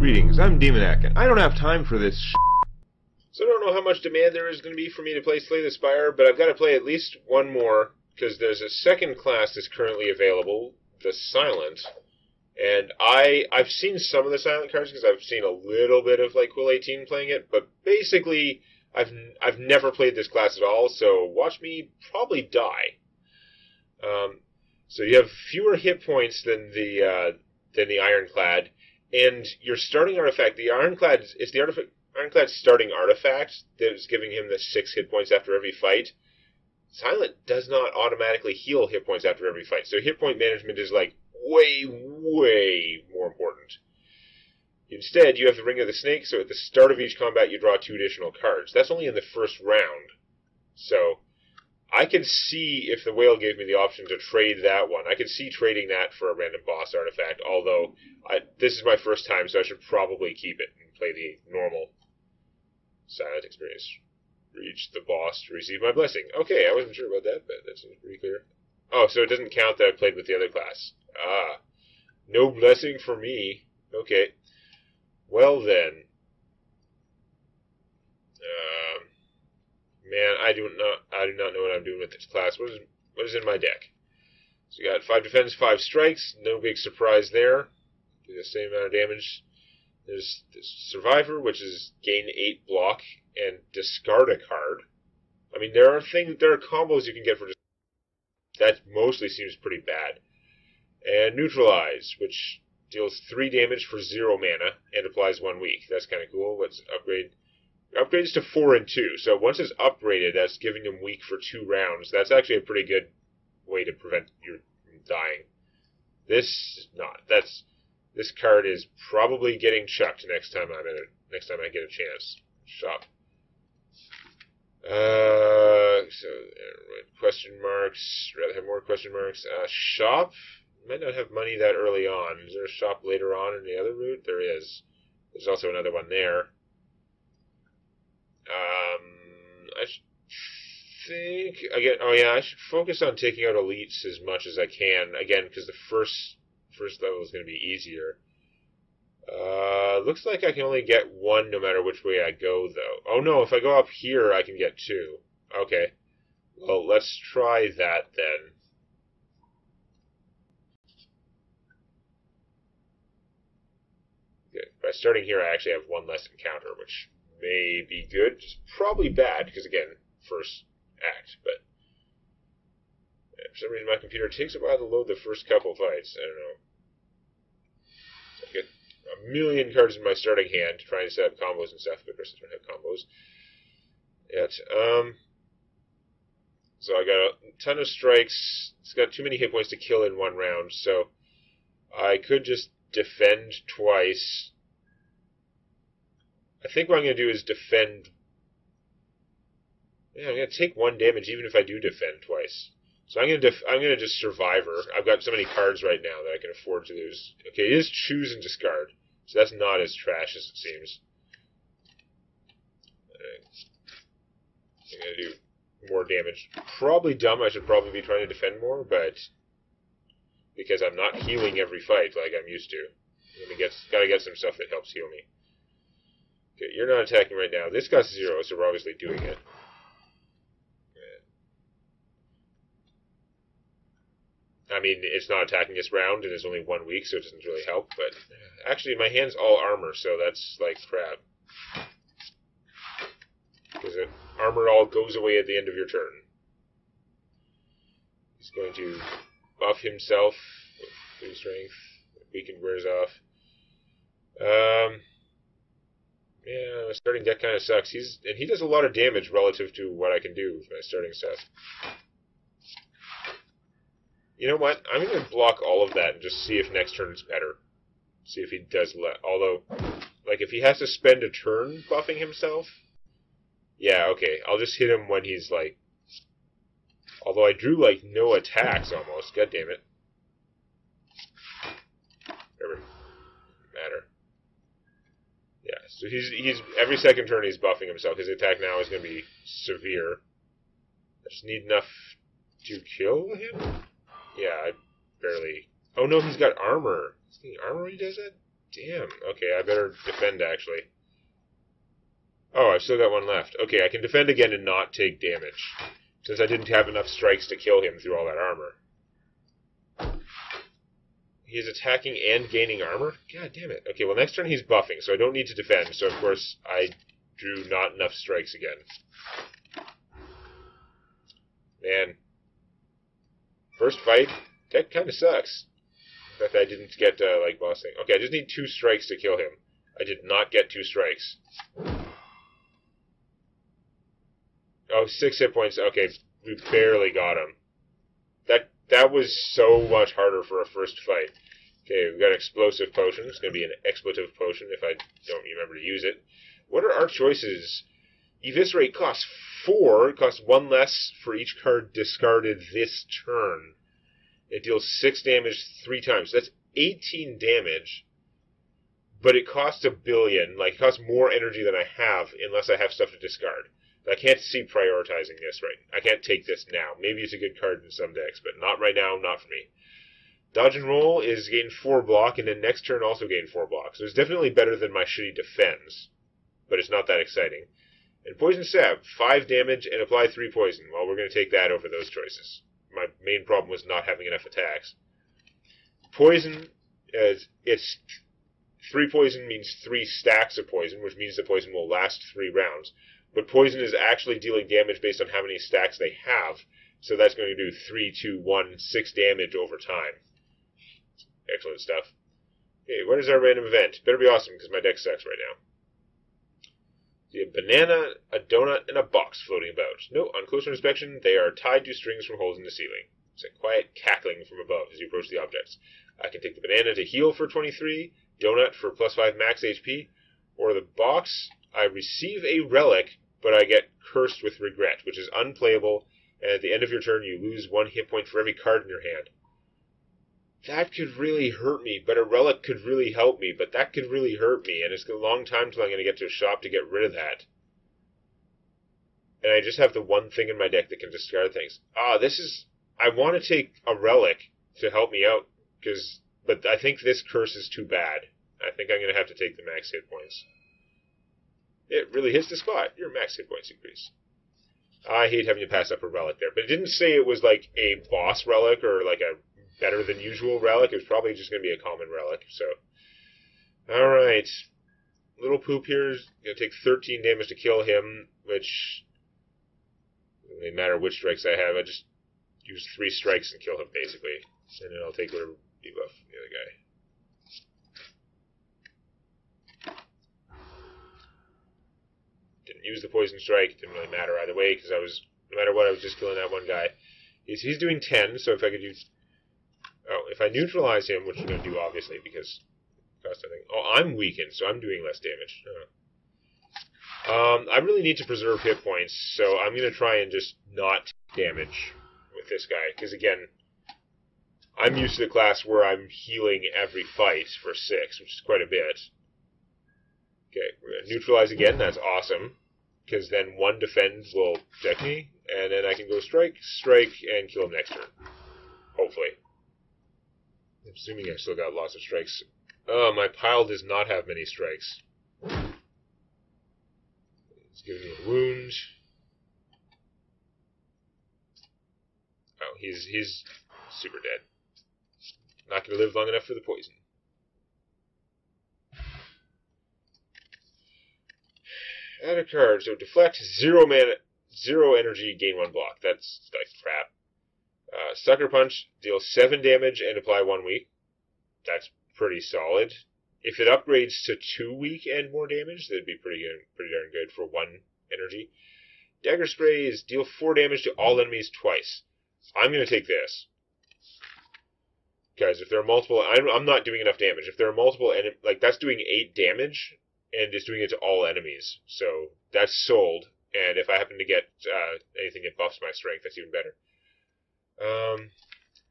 Greetings, I'm Demonac, and I don't have time for this So I don't know how much demand there is going to be for me to play Slay the Spire, but I've got to play at least one more, because there's a second class that's currently available, the Silent. And I've seen some of the Silent cards, because I've seen a little bit of, like, Quill 18 playing it, but basically, I've never played this class at all, so watch me probably die. So you have fewer hit points than the Ironclad, and your starting artifact, the Ironclad, it's the Ironclad's starting artifact that is giving him the 6 hit points after every fight. Silent does not automatically heal hit points after every fight, so hit point management is like way, way more important. Instead, you have the Ring of the Snake, so at the start of each combat you draw 2 additional cards. That's only in the first round. So I could see if the Whale gave me the option to trade that one. I could see trading that for a random boss artifact, although this is my first time, so I should probably keep it and play the normal Silent experience. Reach the boss to receive my blessing. Okay, I wasn't sure about that, but that seems pretty clear. Oh, so it doesn't count that I played with the other class. Ah, no blessing for me. Okay. Well then. Man, I do not know what I'm doing with this class. What is in my deck? So you got 5 defense, 5 strikes. No big surprise there. Do the same amount of damage. There's this Survivor, which is gain 8 block and discard a card. I mean, there are combos you can get for just that mostly seems pretty bad. And Neutralize, which deals 3 damage for 0 mana and applies 1 week. That's kind of cool. Let's upgrade. Upgrades to 4 and 2. So once it's upgraded, that's giving him weak for 2 rounds. That's actually a pretty good way to prevent you from dying. This is not. This card is probably getting chucked next time I get a chance. Shop. So question marks. Rather have more question marks. Shop. Might not have money that early on. Is there a shop later on in the other route? There is. There's also another one there. I think again. Oh yeah, I should focus on taking out elites as much as I can. Again, because the first level is going to be easier. Looks like I can only get 1 no matter which way I go, though. Oh no, if I go up here, I can get 2. Okay. Well, let's try that then. Okay. By starting here, I actually have 1 less encounter, which may be good. It's probably bad, because again, first act, but for some reason my computer takes a while to load the first couple fights. I don't know. I get a million cards in my starting hand trying to set up combos and stuff, but of course I don't have combos yet. So I got a ton of strikes. It's got too many hit points to kill in 1 round, so I could just defend twice. I think what I'm going to do is defend. Yeah, I'm going to take 1 damage even if I do defend twice. So I'm going to just Survivor. I've got so many cards right now that I can afford to lose. Okay, it is choose and discard, so that's not as trash as it seems. I'm going to do more damage. Probably dumb. I should probably be trying to defend more, but because I'm not healing every fight like I'm used to, got to get some stuff that helps heal me. Okay, you're not attacking right now. This costs 0, so we're obviously doing it. I mean, it's not attacking this round, and it's only 1 week, so it doesn't really help, but actually my hand's all armor, so that's like crap. Because armor all goes away at the end of your turn. He's going to buff himself with 3 strength. Weakened wears off. Yeah, my starting deck kind of sucks. He does a lot of damage relative to what I can do with my starting stuff. You know what? I'm going to block all of that and just see if next turn is better. See if he does although, like, if he has to spend a turn buffing himself, yeah, okay. I'll just hit him when he's, like... Although I drew, like, no attacks almost. God damn it. Never matter. Yeah, so he's every second turn he's buffing himself. His attack now is going to be severe. I just need enough to kill him? Yeah, I barely... Oh no, he's got armor. Is he armor when he does it? Damn. Okay, I better defend, actually. Oh, I've still got one left. Okay, I can defend again and not take damage, since I didn't have enough strikes to kill him through all that armor. He's attacking and gaining armor? God damn it. Okay, well, next turn he's buffing, so I don't need to defend, so of course I drew not enough strikes again. Man. First fight, that kind of sucks. The fact that I didn't get, like, boss thing. Okay, I just need 2 strikes to kill him. I did not get 2 strikes. Oh, 6 hit points. Okay, we barely got him. That was so much harder for a first fight. Okay, we've got explosive potion. It's going to be an expletive potion if I don't remember to use it. What are our choices? Eviscerate costs 4. It costs 1 less for each card discarded this turn. It deals 6 damage 3 times. That's 18 damage. But it costs a billion. Like, it costs more energy than I have unless I have stuff to discard. I can't see prioritizing this right. I can't take this now. Maybe it's a good card in some decks, but not right now, not for me. Dodge and roll is gain 4 block, and then next turn also gain 4 block. So it's definitely better than my shitty defense, but it's not that exciting. And poison stab, 5 damage and apply 3 poison. Well, we're going to take that over those choices. My main problem was not having enough attacks. Poison, it's 3 poison means 3 stacks of poison, which means the poison will last 3 rounds. But poison is actually dealing damage based on how many stacks they have, so that's going to do 3, 2, 1, 6 damage over time. Excellent stuff. Okay, what is our random event? Better be awesome, because my deck sucks right now. See a banana, a donut, and a box floating about. Note, on closer inspection, they are tied to strings from holes in the ceiling. It's a quiet cackling from above as you approach the objects. I can take the banana to heal for 23, donut for plus 5 max HP, or the box, I receive a relic, but I get cursed with regret, which is unplayable, and at the end of your turn you lose 1 hit point for every card in your hand. That could really hurt me, but a relic could really help me, but that could really hurt me, and it's a long time till I'm going to get to a shop to get rid of that. And I just have the one thing in my deck that can discard things. I want to take a relic to help me out, but I think this curse is too bad. I think I'm going to have to take the max hit points. It really hits the spot. Your max hit points increase. I hate having to pass up a relic there, but it didn't say it was like a boss relic or like a better than usual relic. It was probably just going to be a common relic, so. Alright. Little Poop here is going to take 13 damage to kill him, which doesn't really matter which strikes I have. I just use 3 strikes and kill him, basically. And then I'll take whatever debuff from the other guy. Didn't use the poison strike. Didn't really matter either way, because no matter what, I was just killing that one guy. He's doing 10, so if I could use... Oh, if I neutralize him, which I'm going to do, obviously, because it costs nothing. Oh, I'm weakened, so I'm doing less damage. I really need to preserve hit points, so I'm going to try and just not damage with this guy, because again, I'm used to the class where I'm healing every fight for 6, which is quite a bit. Okay, we're going to neutralize again. That's awesome, because then 1 defend will deck me, and then I can go strike, and kill him next turn. Hopefully. I'm assuming I've still got lots of strikes. Oh, my pile does not have many strikes. It's giving me a wound. Oh, he's super dead. Not going to live long enough for the poison. Add a card. So deflect, 0 mana, 0 energy, gain 1 block. That's like crap. Sucker Punch, deals 7 damage and apply 1 weak. That's pretty solid. If it upgrades to 2 weak and more damage, that'd be pretty darn good for 1 energy. Dagger Spray is deal 4 damage to all enemies twice. I'm going to take this. Guys, if there are multiple... I'm not doing enough damage. If there are multiple... Like, that's doing 8 damage, and it's doing it to all enemies. So, that's sold. And if I happen to get anything that buffs my strength, that's even better.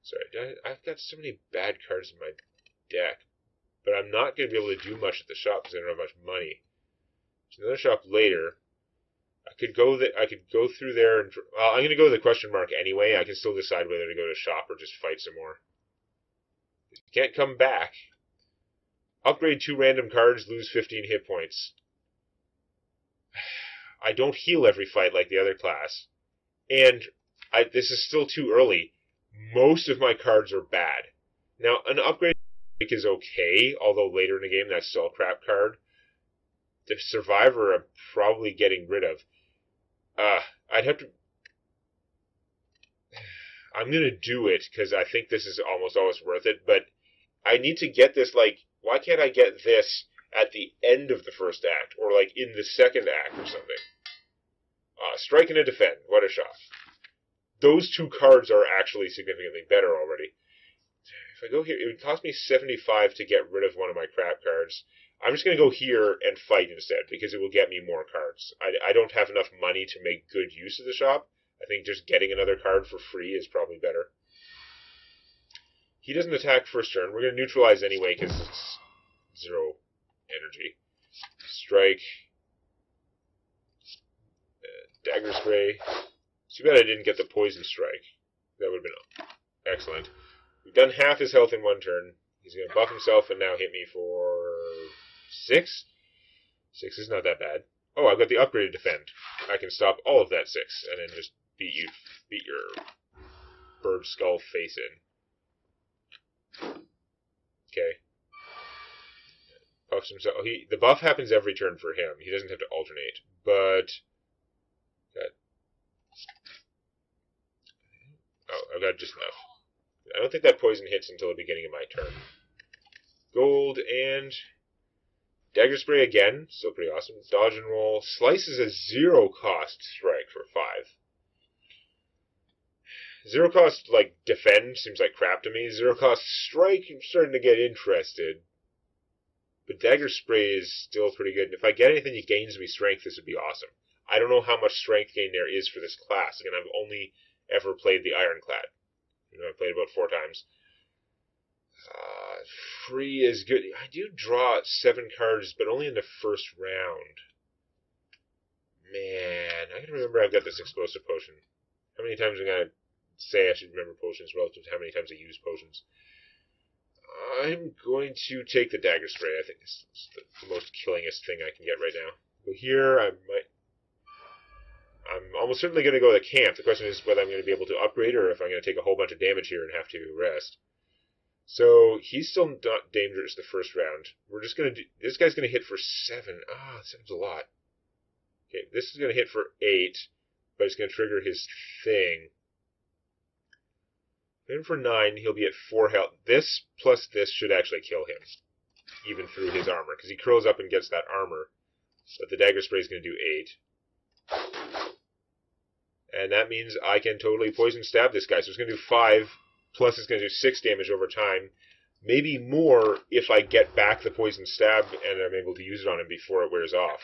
Sorry, I've got so many bad cards in my deck, but I'm not going to be able to do much at the shop because I don't have much money. There's another shop later. I could go through there, and I'm going to go to the question mark anyway. I can still decide whether to go to shop or just fight some more. You can't come back. Upgrade 2 random cards, lose 15 hit points. I don't heal every fight like the other class. And this is still too early. Most of my cards are bad. Now, an upgrade is okay, although later in the game that's still a crap card. The Survivor I'm probably getting rid of. I'd have to... I'm going to do it, because I think this is almost always worth it, but I need to get this, like, why can't I get this at the end of the first act, or, like, in the second act or something? Strike and a defend. What a shot. Those two cards are actually significantly better already. If I go here, it would cost me 75 to get rid of one of my crap cards. I'm just going to go here and fight instead, because it will get me more cards. I don't have enough money to make good use of the shop. I think just getting another card for free is probably better. He doesn't attack first turn. We're going to neutralize anyway, because it's 0 energy. Strike. Dagger Spray. Too bad I didn't get the Poison Strike. That would have been excellent. We've done half his health in one turn. He's going to buff himself and now hit me for 6? 6 is not that bad. Oh, I've got the upgraded defend. I can stop all of that 6 and then just beat your bird skull face in. Okay. Buffs himself. The buff happens every turn for him. He doesn't have to alternate. But... Oh, I've got just enough. I don't think that poison hits until the beginning of my turn. Gold and... Dagger Spray again. Still pretty awesome. Dodge and roll. Slice is a 0 cost strike for 5. 0 cost, like, defend seems like crap to me. 0 cost strike, I'm starting to get interested. But Dagger Spray is still pretty good. And if I get anything that gains me strength, this would be awesome. I don't know how much strength gain there is for this class. Again, I've only ever played the Ironclad. I've played about 4 times. Free is good. I do draw 7 cards, but only in the first round. Man, I gotta remember I've got this explosive potion. How many times am I gonna say I should remember potions relative to how many times I use potions? I'm going to take the Dagger Spray. I think it's the most killingest thing I can get right now. Go here, I'm almost certainly going to go to the camp. The question is whether I'm going to be able to upgrade or if I'm going to take a whole bunch of damage here and have to rest. So, he's still not dangerous the first round. We're just going to do... This guy's going to hit for 7. 7's a lot. Okay, this is going to hit for 8, but it's going to trigger his thing. Then for 9, he'll be at 4 health. This plus this should actually kill him, even through his armor, because he curls up and gets that armor. But the Dagger Spray is going to do 8. And that means I can totally poison stab this guy. So it's going to do 5, plus it's going to do 6 damage over time. Maybe more if I get back the poison stab and I'm able to use it on him before it wears off.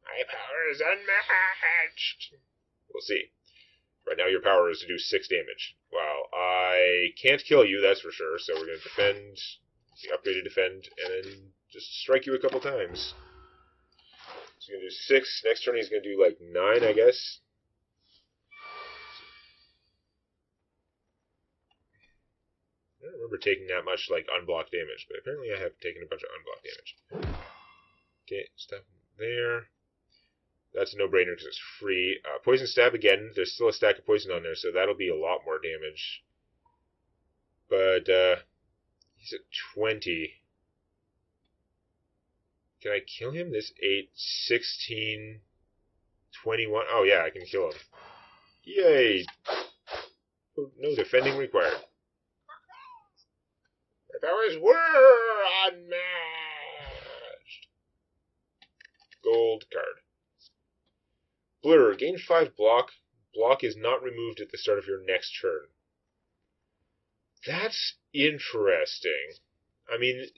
My power is unmatched. We'll see. Right now your power is to do 6 damage. Well, I can't kill you, that's for sure. So we're going to defend, the upgraded defend, and then just strike you a couple times. He's going to do 6. Next turn he's going to do like 9, I guess. I don't remember taking that much like unblocked damage, but apparently I have taken a bunch of unblocked damage. Okay, stop there. That's a no-brainer because it's free. Poison Stab again. There's still a stack of poison on there, so that'll be a lot more damage. But he's at 20. Can I kill him? This 8, 16, 21. Oh, yeah, I can kill him. Yay! Oh, no defending required. My powers were unmatched. Gold card. Blur. Gain 5 block. Block is not removed at the start of your next turn. That's interesting. I mean...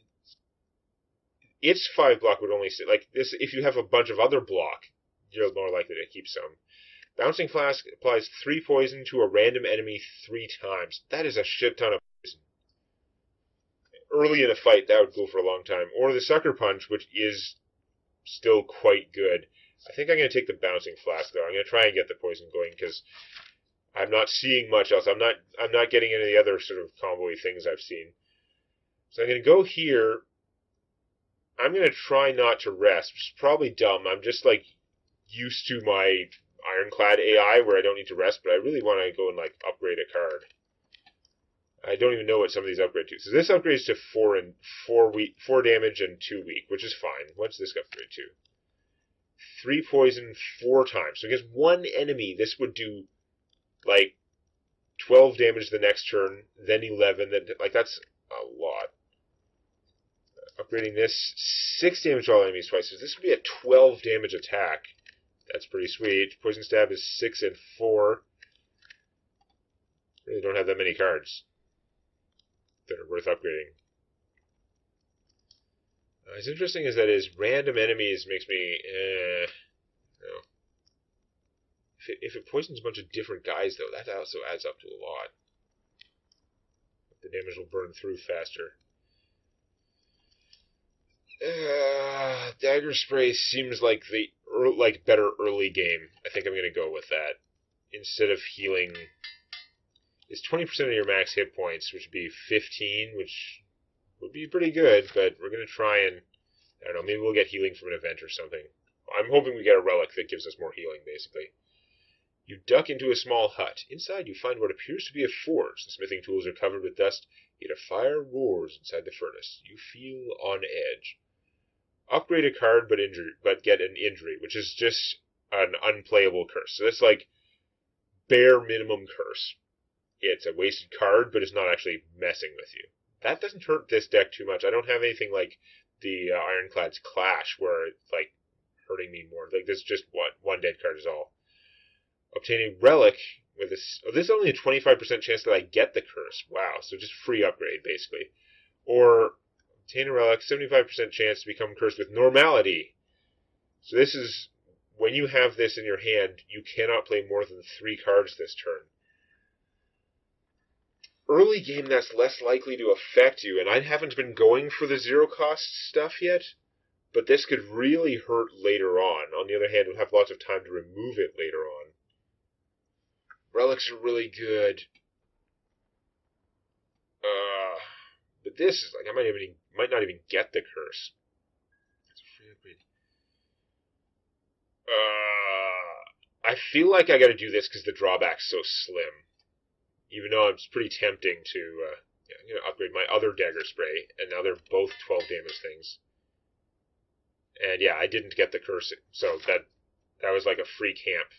Its 5 block would only stay, like this. If you have a bunch of other block, you're more likely to keep some. Bouncing Flask applies 3 poison to a random enemy 3 times. That is a shit ton of poison. Early in a fight, that would go for a long time. Or the Sucker Punch, which is still quite good. I think I'm going to take the Bouncing Flask though. I'm going to try and get the poison going because I'm not seeing much else. I'm not getting any of the other sort of combo-y things I've seen. So I'm going to go here. I'm going to try not to rest, which is probably dumb. I'm just, like, used to my Ironclad AI where I don't need to rest, but I really want to go and, like, upgrade a card. I don't even know what some of these upgrade to. So this upgrades to 4 damage and 2 weak, which is fine. What's this upgrade to? 3 poison 4 times. So against one enemy, this would do, like, 12 damage the next turn, then 11, then, like, that's a lot. Upgrading this, 6 damage to all enemies twice. So this would be a 12 damage attack. That's pretty sweet. Poison Stab is 6 and 4. Really don't have that many cards that are worth upgrading. As interesting as that is, random enemies makes me, no. If it poisons a bunch of different guys, though, that also adds up to a lot. The damage will burn through faster. Dagger Spray seems like the better early game. I think I'm going to go with that. Instead of healing, it's 20% of your max hit points, which would be 15, which would be pretty good, but we're going to try and, I don't know, maybe we'll get healing from an event or something. I'm hoping we get a relic that gives us more healing, basically. You duck into a small hut. Inside you find what appears to be a forge. The smithing tools are covered with dust, yet a fire roars inside the furnace. You feel on edge. Upgrade a card but get an injury, which is just an unplayable curse. So that's like bare minimum curse. It's a wasted card, but it's not actually messing with you. That doesn't hurt this deck too much. I don't have anything like the Ironclad's Clash, where it's like hurting me more. Like this is just one dead card is all. Obtain a relic with this. Oh, this is only a 25% chance that I get the curse. Wow, so just free upgrade basically. Or obtain a relic, 75% chance to become cursed with normality. So this is, when you have this in your hand, you cannot play more than 3 cards this turn. Early game, that's less likely to affect you, and I haven't been going for the zero cost stuff yet, but this could really hurt later on. On the other hand, we'll have lots of time to remove it later on. Relics are really good. But this is like, I might not even get the curse. It's a free upgrade. I feel like I gotta do this because the drawback's so slim. Even though it's pretty tempting to, I'm gonna upgrade my other Dagger Spray, and now they're both 12 damage things. And yeah, I didn't get the curse, so that was like a free camp.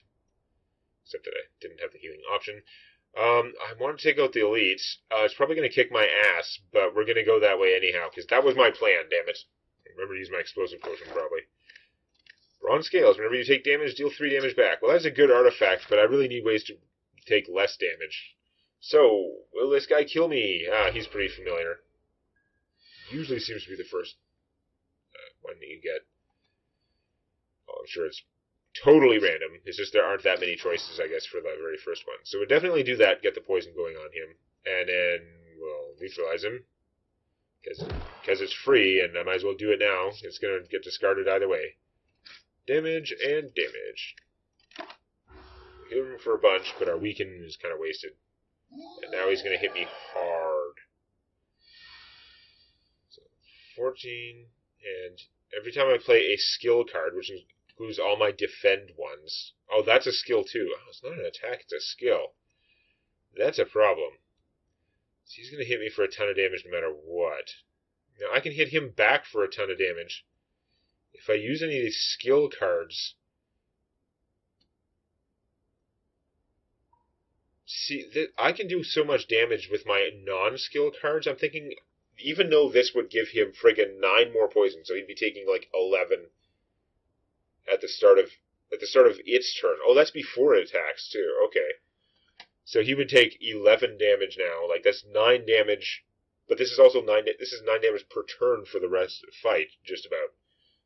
Except that I didn't have the healing option. I want to take out the elites. It's probably going to kick my ass, but we're going to go that way anyhow, because that was my plan, damn it. Remember to use my explosive potion, probably. Bronze Scales. Whenever you take damage, deal 3 damage back. Well, that's a good artifact, but I really need ways to take less damage. So, will this guy kill me? He's pretty familiar. Usually seems to be the first one that you get. Oh, I'm sure it's totally random. It's just there aren't that many choices, I guess, for the very first one. So we'll definitely do that, get the poison going on him, and then we'll neutralize him. Because it's free, and I might as well do it now. It's going to get discarded either way. Damage and damage. We hit him for a bunch, but our weaken is kind of wasted. And now he's going to hit me hard. So 14, and every time I play a skill card, which includes all my defend ones. Oh, that's a skill too. Oh, it's not an attack, it's a skill. That's a problem. So he's going to hit me for a ton of damage no matter what. Now, I can hit him back for a ton of damage. If I use any of these skill cards... See, I can do so much damage with my non-skill cards. I'm thinking, even though this would give him friggin' 9 more poison, so he'd be taking like 11... at the start of its turn. Oh, that's before it attacks too. Okay. So he would take 11 damage now. Like that's 9 damage, but this is also 9 damage per turn for the rest of the fight, just about.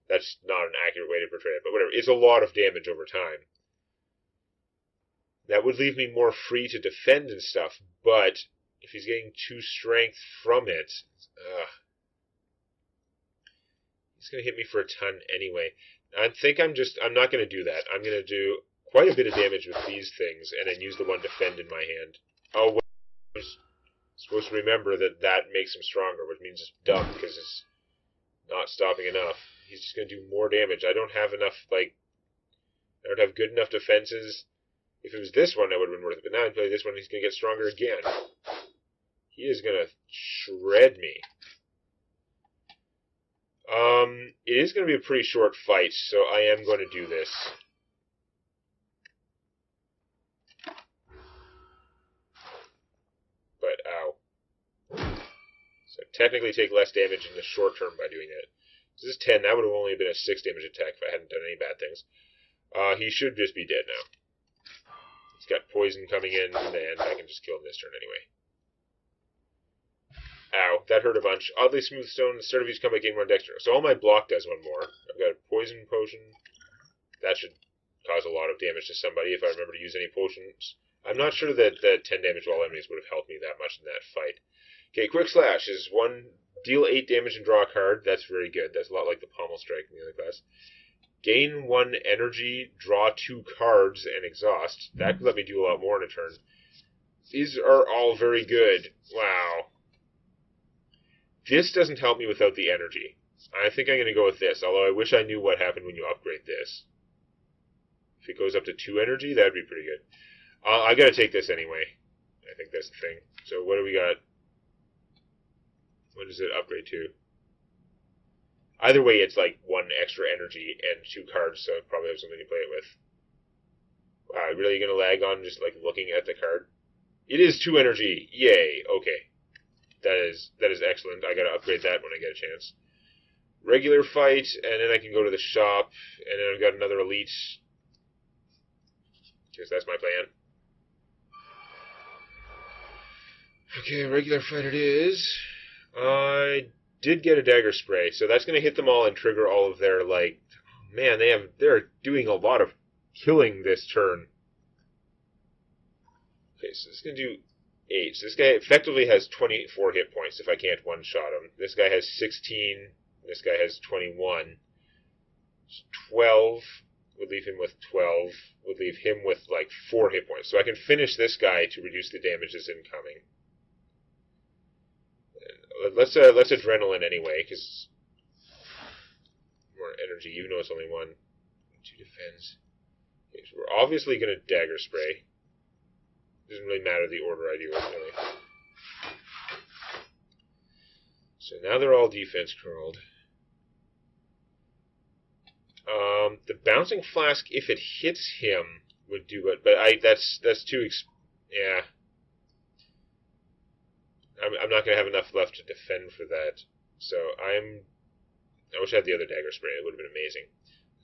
That's not an accurate way to portray it, but whatever. It's a lot of damage over time. That would leave me more free to defend and stuff, but if he's getting 2 strength from it, he's going to hit me for a ton anyway. I think I'm not going to do that. I'm going to do quite a bit of damage with these things, and then use the one defend in my hand. Oh, Supposed to remember that that makes him stronger, which means it's dumb because it's not stopping enough. He's just going to do more damage. I don't have enough, like, I don't have good enough defenses. If it was this one, that would have been worth it. But now I play this one, he's going to get stronger again. He is going to shred me. It is going to be a pretty short fight, so I am going to do this. But, ow. So I technically take less damage in the short term by doing it. So this is 10. That would have only been a 6 damage attack if I hadn't done any bad things. He should just be dead now. He's got poison coming in, and I can just kill him this turn anyway. Ow, that hurt a bunch. Oddly smooth stone. Start of each combat gain 1 dexter. So all my block does one more. I've got a poison potion. That should cause a lot of damage to somebody if I remember to use any potions. I'm not sure that 10 damage to all enemies would have helped me that much in that fight. Okay, quick slash is 1. Deal 8 damage and draw a card. That's very good. That's a lot like the pommel strike in the other class. Gain 1 energy, draw 2 cards, and exhaust. That could let me do a lot more in a turn. These are all very good. Wow. This doesn't help me without the energy. I think I'm going to go with this, although I wish I knew what happened when you upgrade this. If it goes up to 2 energy, that'd be pretty good. I got to take this anyway. I think that's the thing. So what do we got? What does it upgrade to? Either way, it's like 1 extra energy and 2 cards, so I probably have something to play it with. Wow, really going to lag on just like looking at the card? It is 2 energy. Yay. Okay. That is excellent. I got to upgrade that when I get a chance. Regular fight, and then I can go to the shop, and then I've got another elite. Because that's my plan. Okay, regular fight it is. I did get a dagger spray, so that's going to hit them all and trigger all of their, like, oh man, they're doing a lot of killing this turn. Okay, so this is going to do 8. So this guy effectively has 24 hit points if I can't one-shot him. This guy has 16. This guy has 21. 12 would leave him with 12. Would leave him with, like, 4 hit points. So I can finish this guy to reduce the damages incoming. Let's adrenaline anyway, because more energy, even though it's only 1. 2 defense. Okay, so we're obviously going to dagger spray. Doesn't really matter the order I do it, really. So now they're all defense curled. The bouncing flask, if it hits him, would do it, but that's too yeah. I'm not going to have enough left to defend for that. So I wish I had the other dagger spray. It would have been amazing.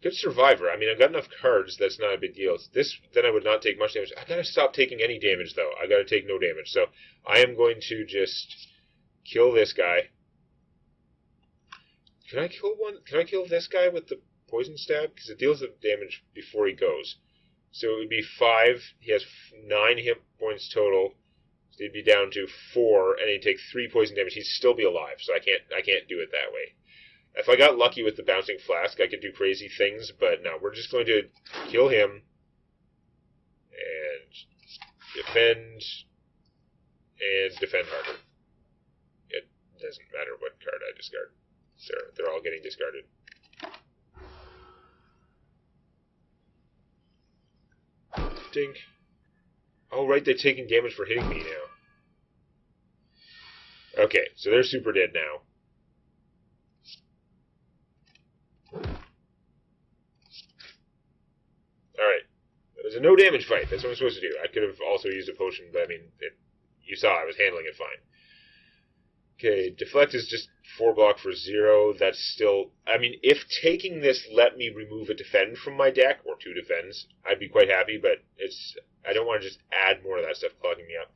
Good survivor. I mean, I've got enough cards. That's not a big deal. This, then I would not take much damage. I got to stop taking any damage, though. I got to take no damage. So I am going to just kill this guy. Can I kill this guy with the poison stab? Because it deals the damage before he goes. So it would be 5. He has 9 hit points total. So he'd be down to 4, and he'd take 3 poison damage. He'd still be alive, so I can't do it that way. If I got lucky with the bouncing flask, I could do crazy things, but no, we're just going to kill him and defend harder. It doesn't matter what card I discard. They're all getting discarded. Dink. Oh, right, they're taking damage for hitting me now. Okay, so they're super dead now. Alright. It was a no damage fight. That's what I'm supposed to do. I could have also used a potion, but I mean, you saw I was handling it fine. Okay, deflect is just 4 block for 0. That's still... I mean, if taking this let me remove a defend from my deck, or 2 defends, I'd be quite happy, but it's... I don't want to just add more of that stuff clogging me up.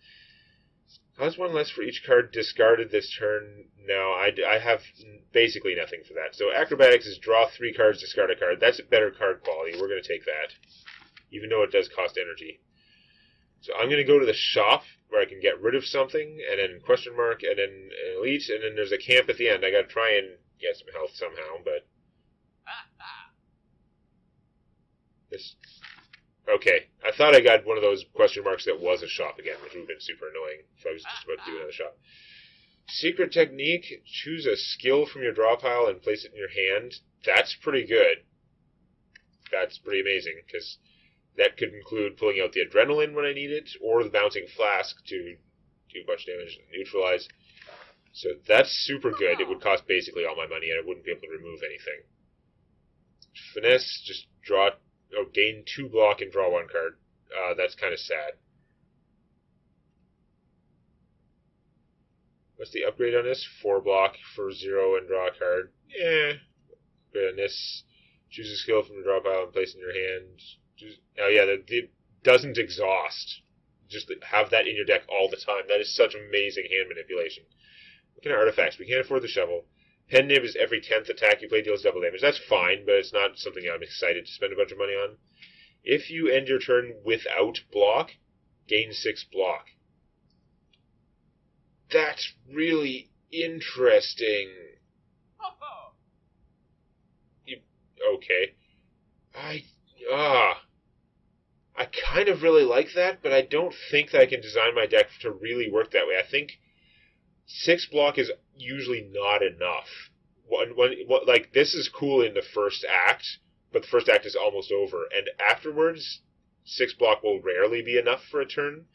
Cost 1 less for each card discarded this turn. No, I have basically nothing for that. So acrobatics is draw 3 cards, discard a card. That's a better card quality. We're going to take that, even though it does cost energy. So I'm going to go to the shop where I can get rid of something, and then question mark, and then elite, and then there's a camp at the end. I got to try and get some health somehow, but this. Okay, I thought I got one of those question marks that was a shop again, which would have been super annoying if I was just about to do another shop. Secret technique, choose a skill from your draw pile and place it in your hand. That's pretty good. That's pretty amazing, because that could include pulling out the adrenaline when I need it, or the bouncing flask to do a bunch of damage and neutralize. So that's super good. It would cost basically all my money, and I wouldn't be able to remove anything. Finesse, just gain 2 block and draw 1 card. That's kind of sad. What's the upgrade on this? 4 block for 0 and draw a card. Upgrade on this. Choose a skill from the draw pile and place in your hand. It doesn't exhaust. Just have that in your deck all the time. That is such amazing hand manipulation. What kind of artifacts? We can't afford the shovel. Pen nib is every 10th attack you play deals double damage. That's fine, but it's not something I'm excited to spend a bunch of money on. If you end your turn without block, gain 6 block. That's really interesting. Okay. I kind of really like that, but I don't think that I can design my deck to really work that way. I think 6 block is usually not enough. This is cool in the first act, but the first act is almost over, and afterwards, 6 block will rarely be enough for a turn,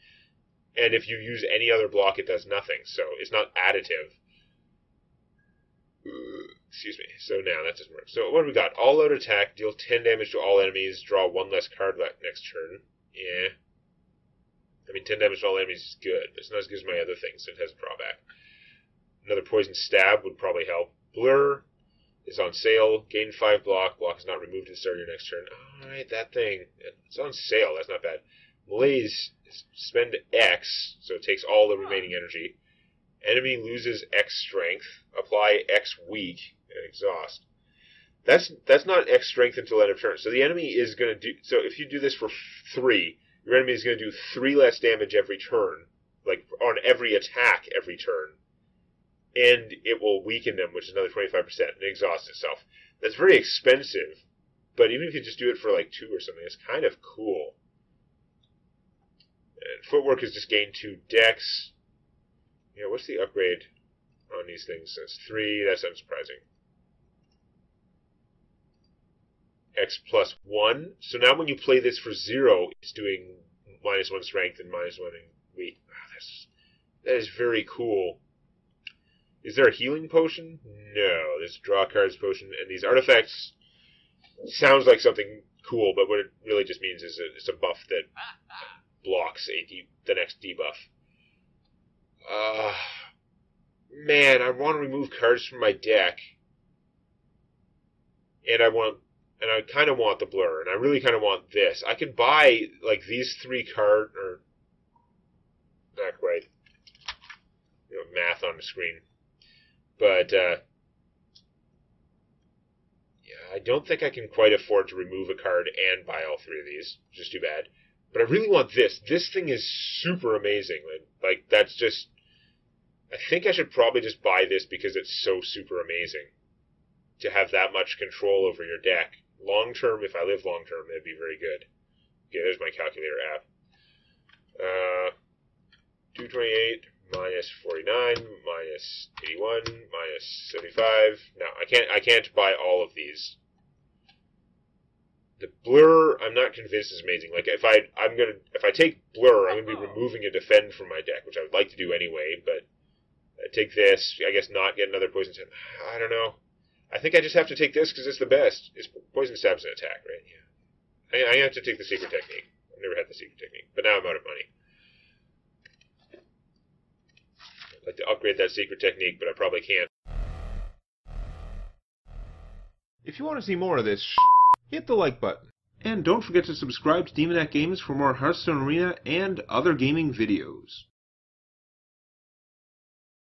and if you use any other block, it does nothing, so it's not additive. Excuse me. So now that doesn't work. So what do we got? All out attack, deal 10 damage to all enemies, draw 1 less card next turn. Yeah. I mean, 10 damage to all enemies is good, but it's not as good as my other things, so it has a drawback. Another poison stab would probably help. Blur is on sale. Gain 5 block. Block is not removed at the start of your next turn. Alright, that thing. It's on sale. That's not bad. Malaise is spend X, so it takes all the remaining energy. Enemy loses X strength. Apply X weak and exhaust. That's not X strength until end of turn. So the enemy is going to do... So if you do this for 3, your enemy is going to do 3 less damage every turn. Like, on every attack every turn. And it will weaken them, which is another 25%, and exhaust itself. That's very expensive, but even if you just do it for like 2 or something, it's kind of cool. And footwork is just gain 2 dex. Yeah, what's the upgrade on these things? That's 3, that's unsurprising. X plus 1. So now when you play this for 0, it's doing -1 strength and -1 in weight. That is very cool. Is there a healing potion? No. There's a draw cards potion, and these artifacts sounds like something cool, but what it really just means is it's a buff that blocks the next debuff. Man, I want to remove cards from my deck, and I kind of want the blur, and I really kind of want this. I could buy like these 3 cards, or not quite. Math on the screen. But, yeah, I don't think I can quite afford to remove a card and buy all 3 of these, which is too bad. But I really want this. This thing is super amazing. Like, that's just... I think I should probably just buy this because it's so super amazing. To have that much control over your deck. Long term, if I live long term, it'd be very good. Okay, there's my calculator app. 228... minus 49, minus 81, minus 75. No, I can't buy all of these. The blur, I'm not convinced is amazing. Like if I take blur, I'm gonna be removing a defend from my deck, which I would like to do anyway. But I take this, I guess not get another poison stab. I don't know. I think I just have to take this because it's the best. It's poison stab's an attack, right? Yeah. I have to take the secret technique. I've never had the secret technique, but now I'm out of money. I'd like to upgrade that secret technique, but I probably can't. If you want to see more of this, hit the like button. And don't forget to subscribe to Demonac Games for more Hearthstone Arena and other gaming videos.